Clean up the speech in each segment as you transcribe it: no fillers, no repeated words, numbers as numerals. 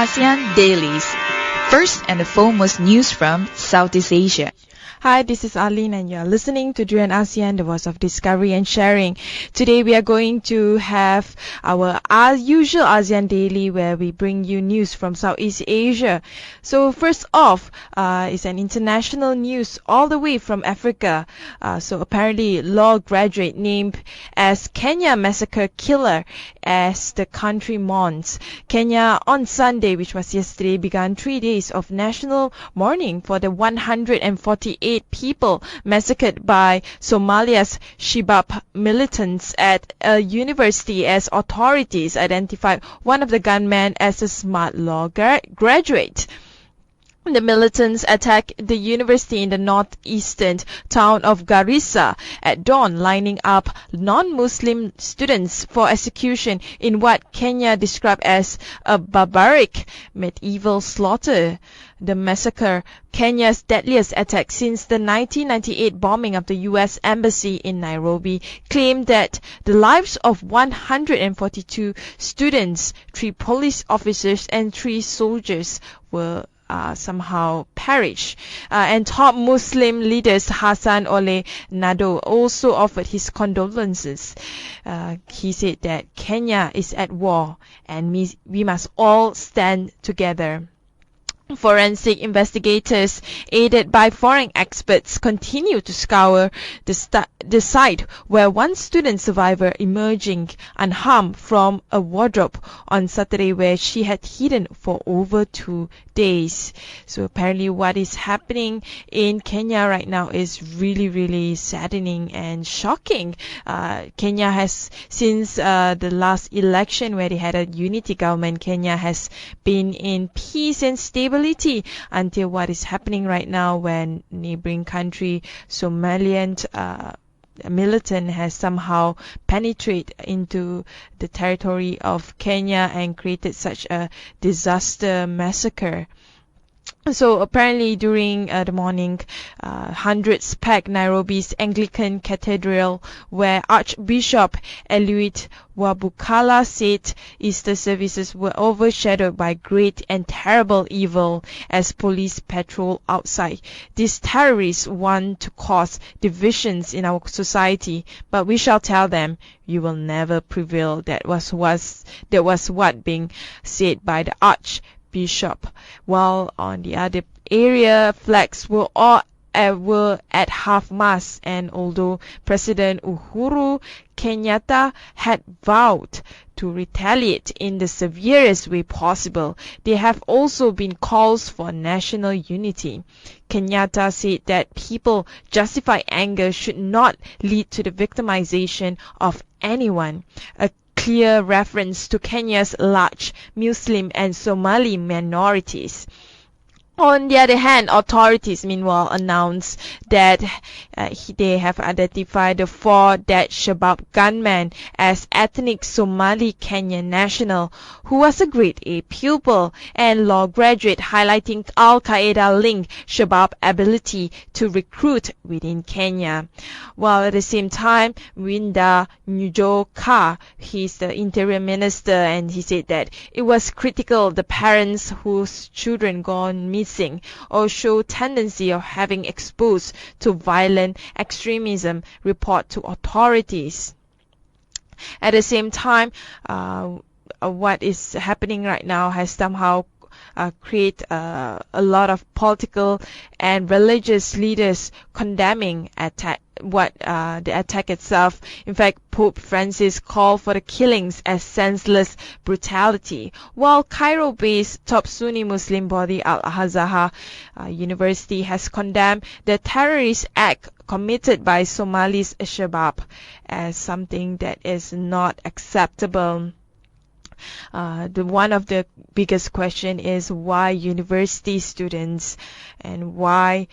ASEAN Dailies. First and the foremost news from Southeast Asia. Hi, this is Arlene and you're listening to Duran ASEAN, the voice of discovery and sharing. Today we are going to have our usual ASEAN Daily where we bring you news from Southeast Asia. So first off is an international news all the way from Africa. So apparently law graduate named as Kenya massacre killer as the country mourns. Kenya on Sunday, which was yesterday, began 3 days of national mourning for the 148 people massacred by Somalia's Shabab militants at a university as authorities identified one of the gunmen as a smart law graduate. The militants attacked the university in the northeastern town of Garissa at dawn, lining up non-Muslim students for execution in what Kenya described as a barbaric medieval slaughter. The massacre, Kenya's deadliest attack since the 1998 bombing of the U.S. Embassy in Nairobi, claimed that the lives of 142 students, 3 police officers and 3 soldiers were somehow perish. And top Muslim leaders Hassan Ole Nado also offered his condolences. He said that Kenya is at war and we must all stand together. Forensic investigators, aided by foreign experts, continue to scour the site where one student survivor emerging unharmed from a wardrobe on Saturday where she had hidden for over 2 days. So apparently what is happening in Kenya right now is really saddening and shocking. Kenya has, since the last election where they had a unity government, Kenya has been in peace and stability until what is happening right now when neighboring country Somalian militant has somehow penetrated into the territory of Kenya and created such a disaster massacre. So apparently during the morning, hundreds packed Nairobi's Anglican Cathedral where Archbishop Eliud Wabukala said Easter services were overshadowed by great and terrible evil as police patrol outside. These terrorists want to cause divisions in our society, but we shall tell them, you will never prevail. That was what being said by the Archbishop. While on the other area, flags were at half-mast, and although President Uhuru Kenyatta had vowed to retaliate in the severest way possible, there have also been calls for national unity. Kenyatta said that people justify anger should not lead to the victimization of anyone, a clear reference to Kenya's large Muslim and Somali minorities. On the other hand, authorities meanwhile announced that they have identified the 4 dead Shabab gunmen as ethnic Somali Kenyan national who was a grade A pupil and law graduate, highlighting Al-Qaeda-linked Shabab ability to recruit within Kenya. While at the same time, Winda Njoka, he's the interior minister, and he said that it was critical the parents whose children gone missing or show tendency of having exposed to violent extremism report to authorities. At the same time, what is happening right now has somehow create a lot of political and religious leaders condemning the attack itself. In fact, Pope Francis called for the killings as senseless brutality, while Cairo-based top Sunni Muslim body Al-Azhar University has condemned the terrorist act committed by Somali's Shabab as something that is not acceptable. One of the biggest question is why university students and why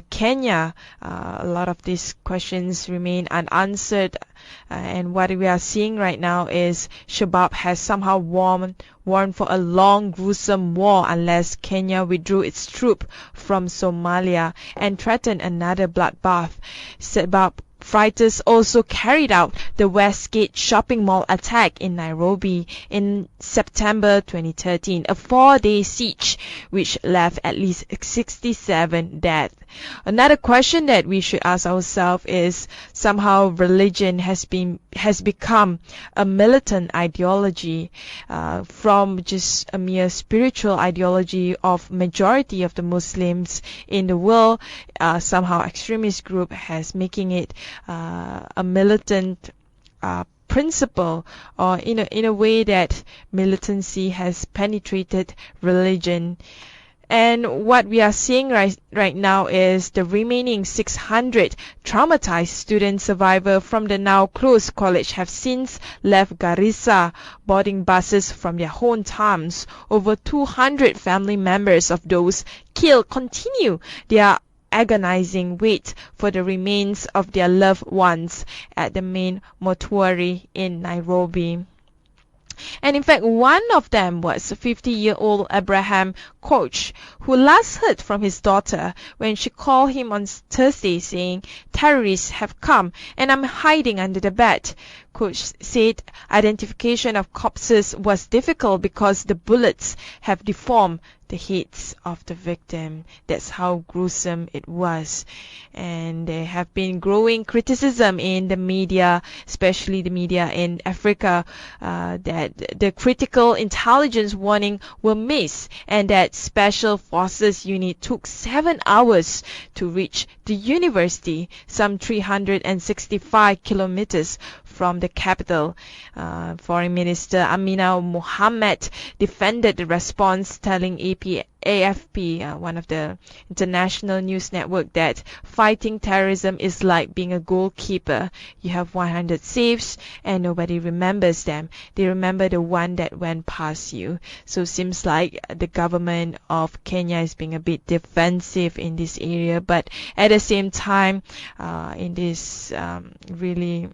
Kenya. A lot of these questions remain unanswered, and what we are seeing right now is Shabab has somehow warned for a long, gruesome war unless Kenya withdrew its troops from Somalia and threatened another bloodbath. Shabab fighters also carried out the Westgate shopping mall attack in Nairobi in September 2013, a 4-day siege which left at least 67 dead. Another question that we should ask ourselves is, somehow religion has become a militant ideology from just a mere spiritual ideology of majority of the Muslims in the world. Somehow extremist group has making it a militant principle, or in a way that militancy has penetrated religion. And what we are seeing right now is the remaining 600 traumatized student survivors from the now closed college have since left Garissa, boarding buses from their hometowns. Over 200 family members of those killed continue their agonizing wait for the remains of their loved ones at the main mortuary in Nairobi. And in fact, one of them was 50-year-old Abraham Koch, who last heard from his daughter when she called him on Thursday saying, "Terrorists have come and I'm hiding under the bed." Koch said identification of corpses was difficult because the bullets have deformed the heads of the victim. That's how gruesome it was. And there have been growing criticism in the media, especially the media in Africa, that the critical intelligence warning were missed, and that special forces unit took 7 hours to reach the university, some 365 kilometers from the capital. Foreign Minister Amina Mohammed defended the response, telling AFP, one of the international news network, that fighting terrorism is like being a goalkeeper. You have 100 saves and nobody remembers them. They remember the one that went past you. So it seems like the government of Kenya is being a bit defensive in this area, but at the same time, in this really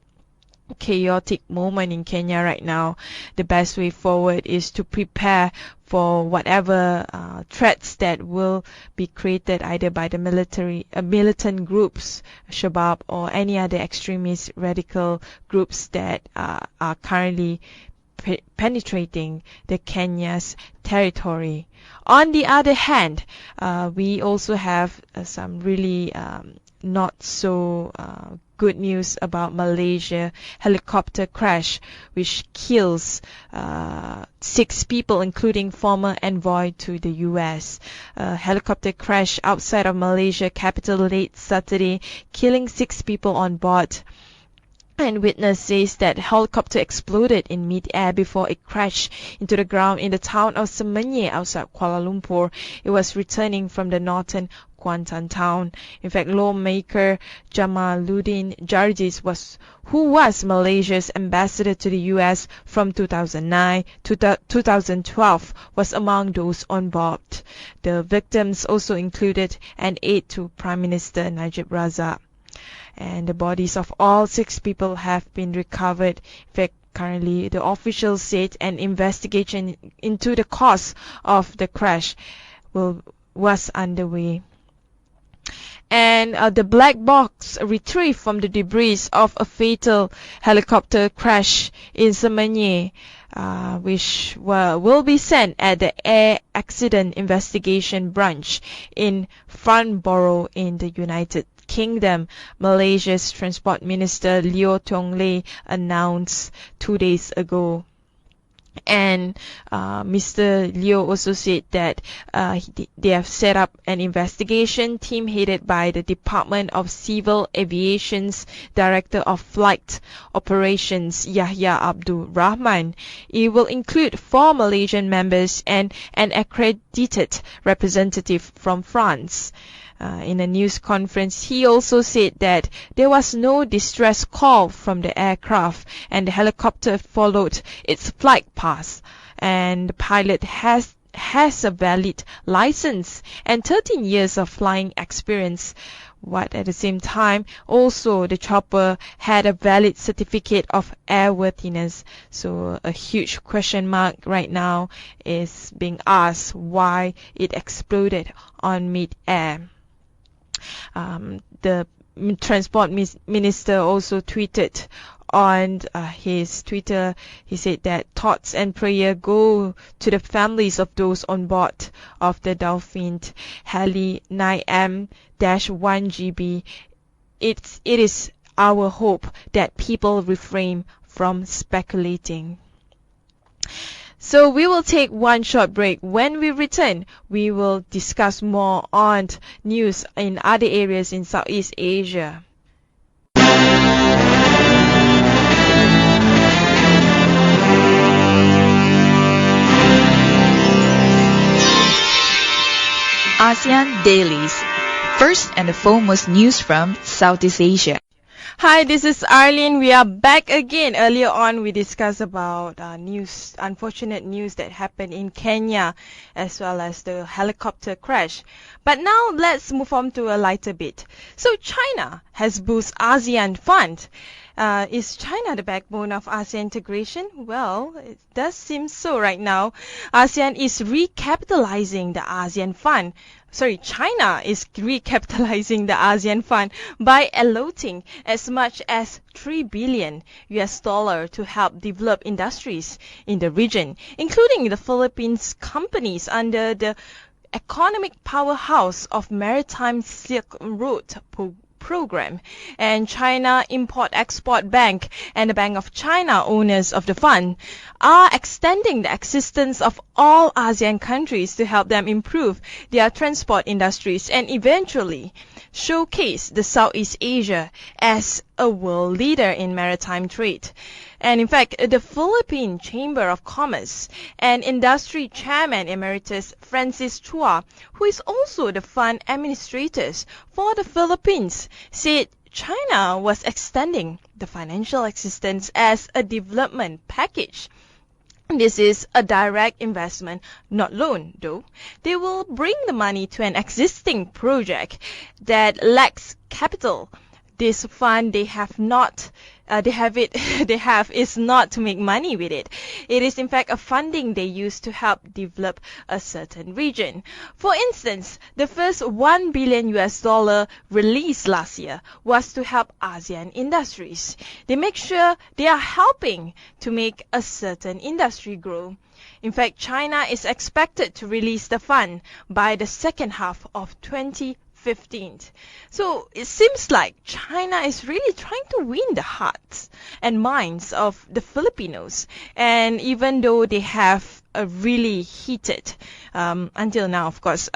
chaotic moment in Kenya right now, the best way forward is to prepare for whatever threats that will be created either by the militant groups, Shabab, or any other extremist radical groups that are currently penetrating the Kenya's territory. On the other hand, we also have some really not so good news about Malaysia helicopter crash, which kills 6 people, including former envoy to the US. Helicopter crash outside of Malaysia capital late Saturday, killing 6 people on board. And witness says that helicopter exploded in mid-air before it crashed into the ground in the town of Semenye outside Kuala Lumpur. It was returning from the northern Kuantan town. In fact, lawmaker Jamaluddin Jarjis, who was Malaysia's ambassador to the US from 2009 to 2012, was among those on board. The victims also included an aide to Prime Minister Najib Razak. And the bodies of all 6 people have been recovered. In fact, currently the officials said an investigation into the cause of the crash was underway. And the black box retrieved from the debris of a fatal helicopter crash in Semenye, which will be sent at the Air Accident Investigation Branch in Farnborough in the United Kingdom, Malaysia's Transport Minister Leo Tong Lei announced 2 days ago. And Mr. Leo also said that they have set up an investigation team headed by the Department of Civil Aviation's Director of Flight Operations, Yahya Abdul Rahman. It will include 4 Malaysian members and an accredited representative from France. In a news conference, he also said that there was no distress call from the aircraft and the helicopter followed its flight path, and the pilot has a valid license and 13 years of flying experience. But at the same time, also the chopper had a valid certificate of airworthiness. So a huge question mark right now is being asked why it exploded on mid-air. The Transport Minister also tweeted on his Twitter. He said that thoughts and prayer go to the families of those on board of the Dolphin Heli 9M-1GB. It is our hope that people refrain from speculating. So we will take one short break. When we return, we will discuss more on news in other areas in Southeast Asia. ASEAN Dailies. First and the foremost news from Southeast Asia. Hi, this is Arlene. We are back again. Earlier on, we discussed about unfortunate news that happened in Kenya, as well as the helicopter crash. But now let's move on to a lighter bit. So China has boosted ASEAN Fund. Is China the backbone of ASEAN integration? Well, it does seem so right now. ASEAN is recapitalizing the ASEAN Fund. China is recapitalizing the ASEAN Fund by allotting as much as $3 billion to help develop industries in the region, including the Philippines companies under the economic powerhouse of Maritime Silk Road program. And China Import-Export Bank and the Bank of China, owners of the fund, are extending the existence of all ASEAN countries to help them improve their transport industries and eventually showcase the Southeast Asia as a world leader in maritime trade. And in fact, the Philippine Chamber of Commerce and Industry Chairman Emeritus Francis Chua, who is also the fund administrators for the Philippines, said China was extending the financial assistance as a development package. This is a direct investment, not loan, though. They will bring the money to an existing project that lacks capital. This fund they have is not to make money with it. It is in fact a funding they use to help develop a certain region. For instance, the first $1 billion released last year was to help ASEAN industries. They make sure they are helping to make a certain industry grow. In fact, China is expected to release the fund by the second half of 2015. So it seems like China is really trying to win the hearts and minds of the Filipinos. And even though they have a really heated, until now, of course,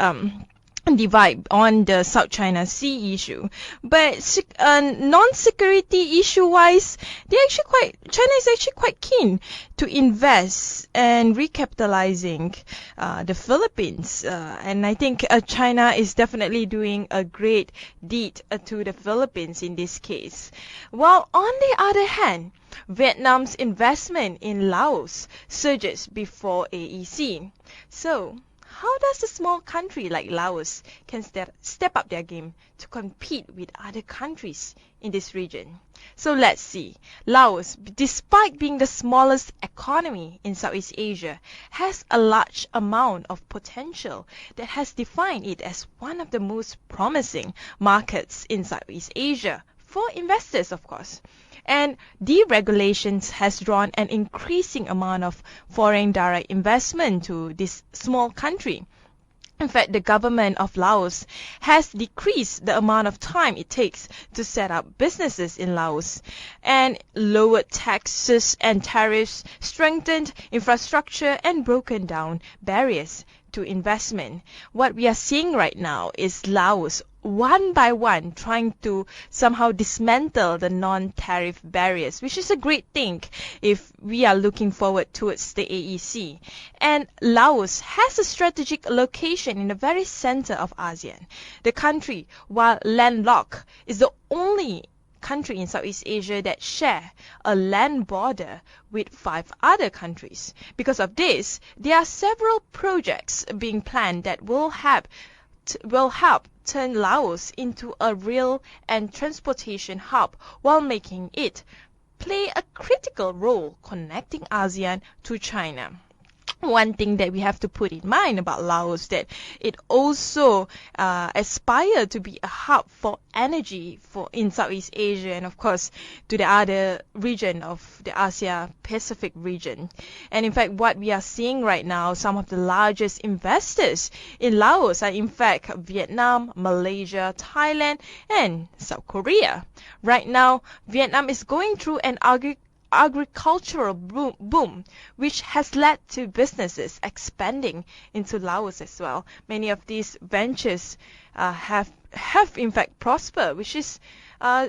divide on the South China Sea issue, but non-security issue-wise, China is actually quite keen to invest and recapitalizing the Philippines, and I think China is definitely doing a great deed to the Philippines in this case. While on the other hand, Vietnam's investment in Laos surges before AEC. So how does a small country like Laos can step up their game to compete with other countries in this region? So let's see. Laos, despite being the smallest economy in Southeast Asia, has a large amount of potential that has defined it as one of the most promising markets in Southeast Asia for investors, of course. And deregulations has drawn an increasing amount of foreign direct investment to this small country. In fact, the government of Laos has decreased the amount of time it takes to set up businesses in Laos, and lowered taxes and tariffs, strengthened infrastructure, and broken down barriers to investment. What we are seeing right now is Laos one by one trying to somehow dismantle the non-tariff barriers, which is a great thing if we are looking forward towards the AEC. And Laos has a strategic location in the very center of ASEAN. The country, while landlocked, is the only country in Southeast Asia that share a land border with 5 other countries. Because of this, there are several projects being planned that will help turn Laos into a rail and transportation hub while making it play a critical role connecting ASEAN to China. one thing that we have to put in mind about Laos, that it also aspire to be a hub for energy in Southeast Asia, and of course to the other region of the Asia Pacific region. And in fact, what we are seeing right now, some of the largest investors in Laos are in fact Vietnam, Malaysia, Thailand, and South Korea. Right now, Vietnam is going through an agricultural boom, which has led to businesses expanding into Laos as well. Many of these ventures have in fact prospered, which is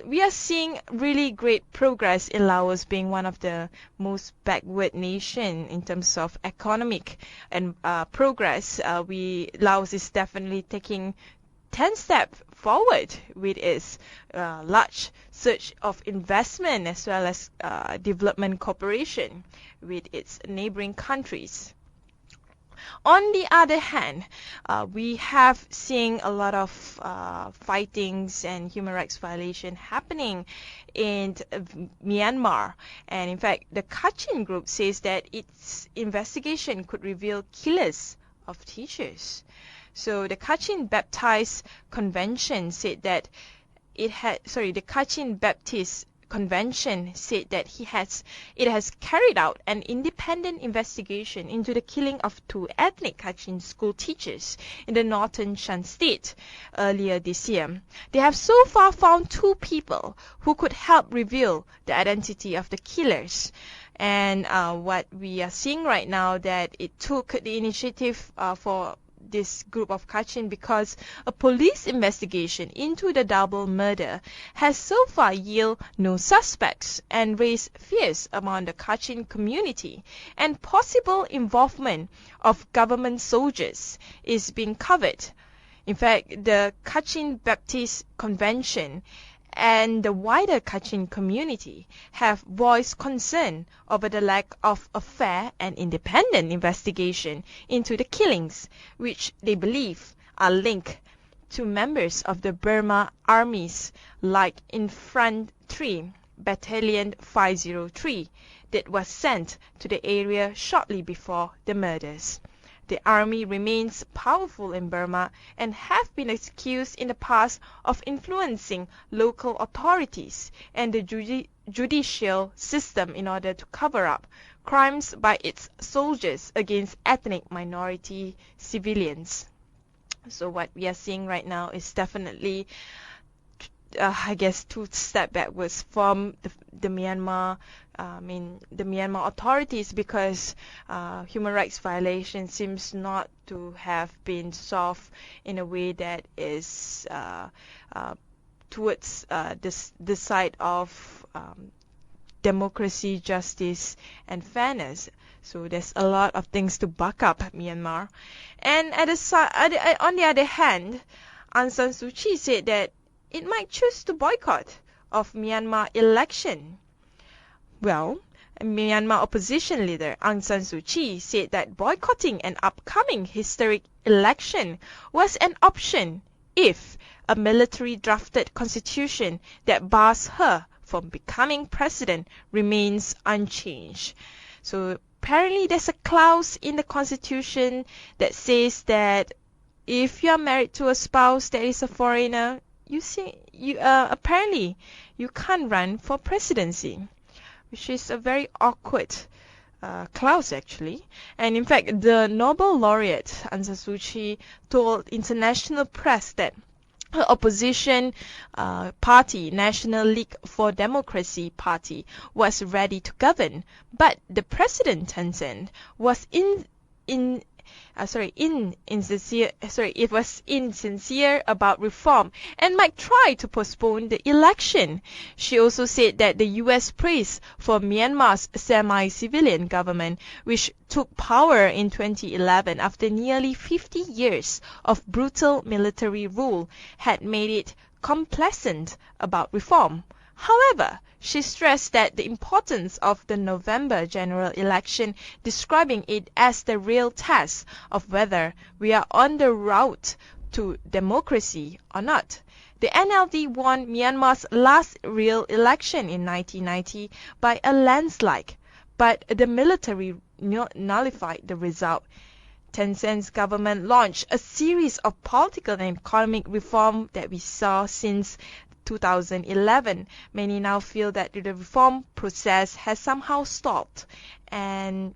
we are seeing really great progress in Laos, being one of the most backward nation in terms of economic and progress. Laos is definitely taking 10 steps forward with its large surge of investment as well as development cooperation with its neighboring countries. On the other hand, we have seen a lot of fightings and human rights violation happening in Myanmar. And in fact, the Kachin group says that its investigation could reveal killers of teachers. So the Kachin Baptist Convention said that the Kachin Baptist Convention said that it has carried out an independent investigation into the killing of 2 ethnic Kachin school teachers in the northern Shan state earlier this year. They have so far found 2 people who could help reveal the identity of the killers. And what we are seeing right now, that it took the initiative for this group of Kachin because a police investigation into the double murder has so far yielded no suspects and raised fears among the Kachin community, and possible involvement of government soldiers is being covered. In fact, the Kachin Baptist Convention and the wider Kachin community have voiced concern over the lack of a fair and independent investigation into the killings, which they believe are linked to members of the Burma armies like Infantry Battalion 503 that was sent to the area shortly before the murders. The army remains powerful in Burma and have been accused in the past of influencing local authorities and the judicial system in order to cover up crimes by its soldiers against ethnic minority civilians. So what we are seeing right now is definitely, I guess, 2 steps backwards from the Myanmar authorities, because human rights violation seems not to have been solved in a way that is towards the side of democracy, justice, and fairness. So there's a lot of things to back up Myanmar. And on the other hand, Aung San Suu Kyi said that it might choose to boycott of Myanmar election. Well, Myanmar opposition leader Aung San Suu Kyi said that boycotting an upcoming historic election was an option if a military-drafted constitution that bars her from becoming president remains unchanged. So apparently there's a clause in the constitution that says that if you are married to a spouse that is a foreigner, apparently you can't run for presidency, which is a very awkward clause actually. And in fact, the Nobel laureate Aung San Suu Kyi told international press that her opposition party, National League for Democracy Party, was ready to govern, but the president Thein was insincere about reform and might try to postpone the election. She also said that the US praise for Myanmar's semi-civilian government, which took power in 2011 after nearly 50 years of brutal military rule, had made it complacent about reform. However, she stressed that the importance of the November general election, describing it as the real test of whether we are on the route to democracy or not. The NLD won Myanmar's last real election in 1990 by a landslide, but the military nullified the result. Tencent's government launched a series of political and economic reform that we saw since 2011. Many now feel that the reform process has somehow stalled, and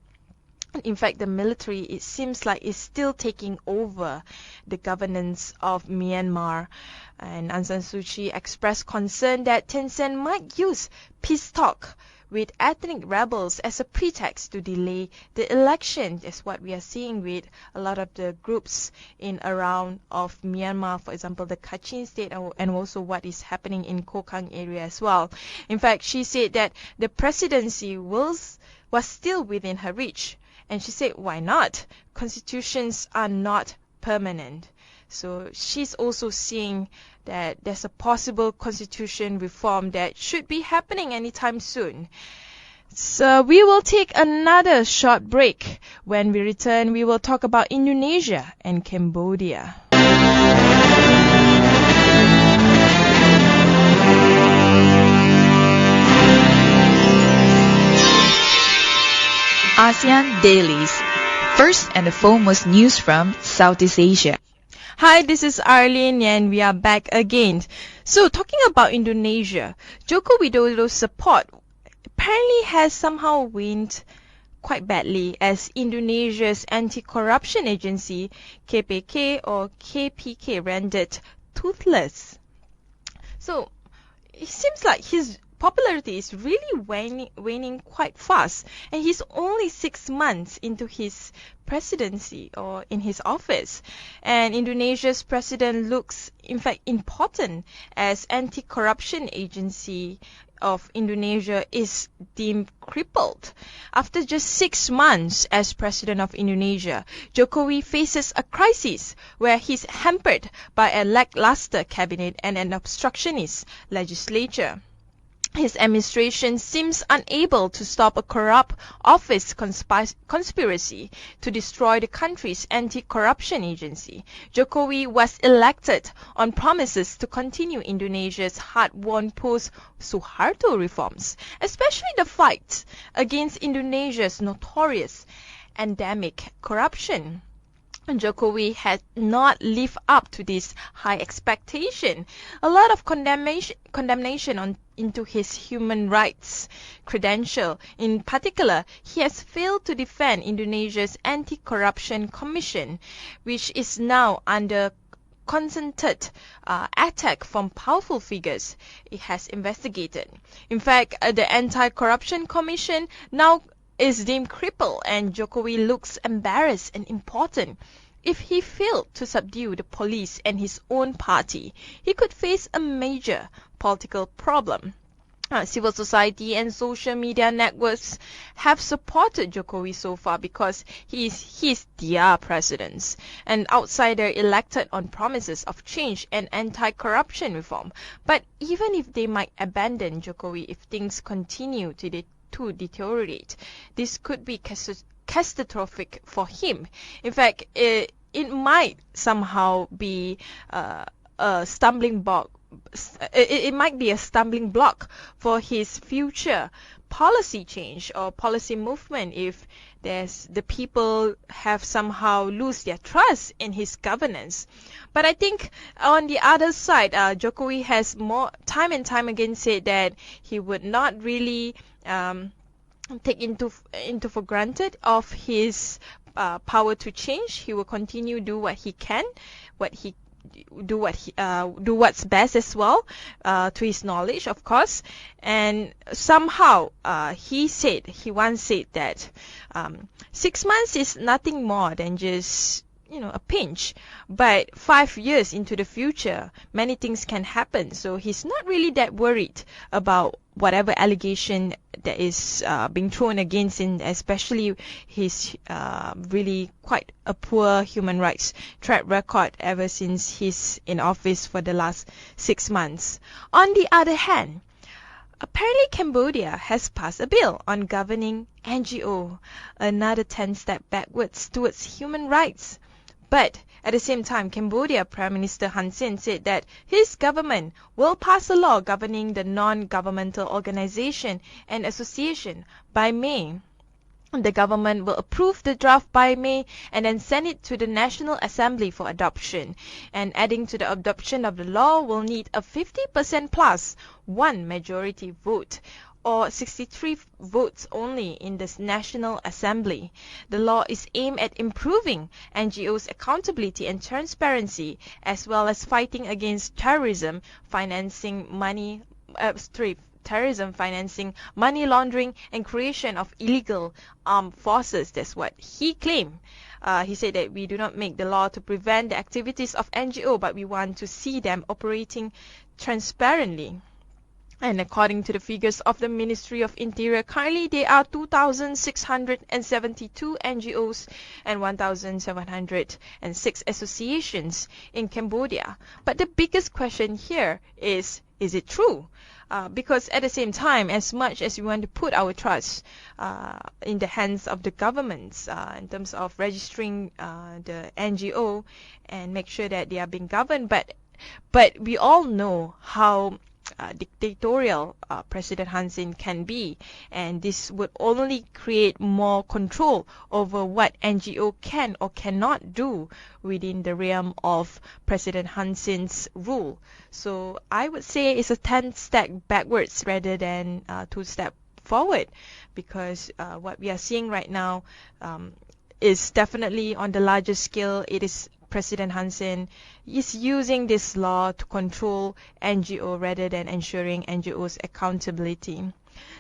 in fact, the military, it seems like, is still taking over the governance of Myanmar. And Aung San Suu Kyi expressed concern that Tencent might use peace talk with ethnic rebels as a pretext to delay the election. That's what we are seeing with a lot of the groups in around of Myanmar, for example, the Kachin state, and also what is happening in Kokang area as well. In fact, she said that the presidency was still within her reach. And she said, why not? Constitutions are not permanent. So she's also seeing that there's a possible constitution reform that should be happening anytime soon. So we will take another short break. When we return, we will talk about Indonesia and Cambodia. ASEAN Dailies, first and foremost news from Southeast Asia. Hi, this is Arlene and we are back again. So talking about Indonesia, Joko Widodo's support apparently has somehow waned quite badly as Indonesia's anti-corruption agency KPK or KPK rendered toothless. So it seems like his popularity is really waning quite fast, and he's only 6 months into his presidency or in his office. And Indonesia's president looks, in fact, important as anti-corruption agency of Indonesia is deemed crippled. After just 6 months as president of Indonesia, Jokowi faces a crisis where he's hampered by a lackluster cabinet and an obstructionist legislature. His administration seems unable to stop a corrupt office conspiracy to destroy the country's anti-corruption agency. Jokowi was elected on promises to continue Indonesia's hard-won post-Suharto reforms, especially the fight against Indonesia's notorious endemic corruption. Jokowi had not lived up to this high expectation. A lot of condemnation into his human rights credential. In particular, he has failed to defend Indonesia's Anti-Corruption Commission, which is now under concerted attack from powerful figures it has investigated. In fact, the Anti-Corruption Commission now is deemed crippled, and Jokowi looks embarrassed and important. If he failed to subdue the police and his own party, he could face a major political problem. Civil society and social media networks have supported Jokowi so far because he is their president, an outsider elected on promises of change and anti-corruption reform. But even if they might abandon Jokowi if things continue to deteriorate, this could be catastrophic for him. In fact, it might somehow be a stumbling block. It might be a stumbling block for his future policy change or policy movement if the people have somehow lose their trust in his governance. But I think on the other side, Jokowi has more time and time again said that he would not really take into for granted of his power to change. He will continue do what he can, do what's best as well, to his knowledge, of course. And somehow he once said that 6 months is nothing more than just a pinch, but 5 years into the future, many things can happen. So he's not really that worried about whatever allegation that is being thrown against him, especially his really quite a poor human rights track record ever since he's in office for the last 6 months. On the other hand, apparently Cambodia has passed a bill on governing NGO, another 10 step backwards towards human rights. But at the same time, Cambodia Prime Minister Hun Sen said that his government will pass a law governing the non-governmental organization and association by May. The government will approve the draft by May and then send it to the National Assembly for adoption. And adding to the adoption of the law will need a 50% plus one majority vote, or 63 votes only in the National Assembly. The law is aimed at improving NGOs' accountability and transparency, as well as fighting against terrorism, financing, money laundering, and creation of illegal armed forces. That's what he claimed. He said that we do not make the law to prevent the activities of NGO, but we want to see them operating transparently. And according to the figures of the Ministry of Interior, currently there are 2,672 NGOs and 1,706 associations in Cambodia. But the biggest question here is it true? Because at the same time, as much as we want to put our trust in the hands of the governments in terms of registering the NGO and make sure that they are being governed, but we all know how dictatorial President Hun Sen can be, and this would only create more control over what NGO can or cannot do within the realm of President Hun Sen's rule. So I would say it's a 10 step backwards rather than 2 step forward, because what we are seeing right now is definitely on the larger scale. It is President Hun Sen is using this law to control NGO rather than ensuring NGO's accountability.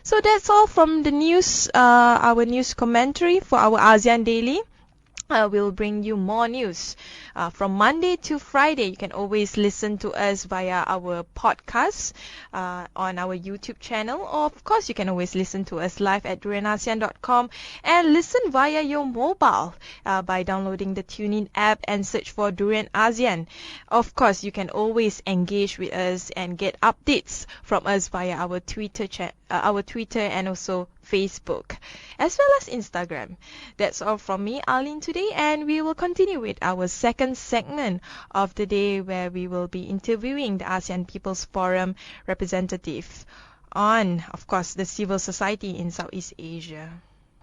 So that's all from the news, our news commentary for our ASEAN Daily. We'll bring you more news from Monday to Friday. You can always listen to us via our podcast on our YouTube channel, or of course you can always listen to us live at durianasean.com and listen via your mobile by downloading the TuneIn app and search for Durian ASEAN. Of course, you can always engage with us and get updates from us via our Twitter and also Facebook, as well as Instagram. That's all from me, Arlene, today, and we will continue with our second segment of the day, where we will be interviewing the ASEAN People's Forum representative on, of course, the civil society in Southeast Asia.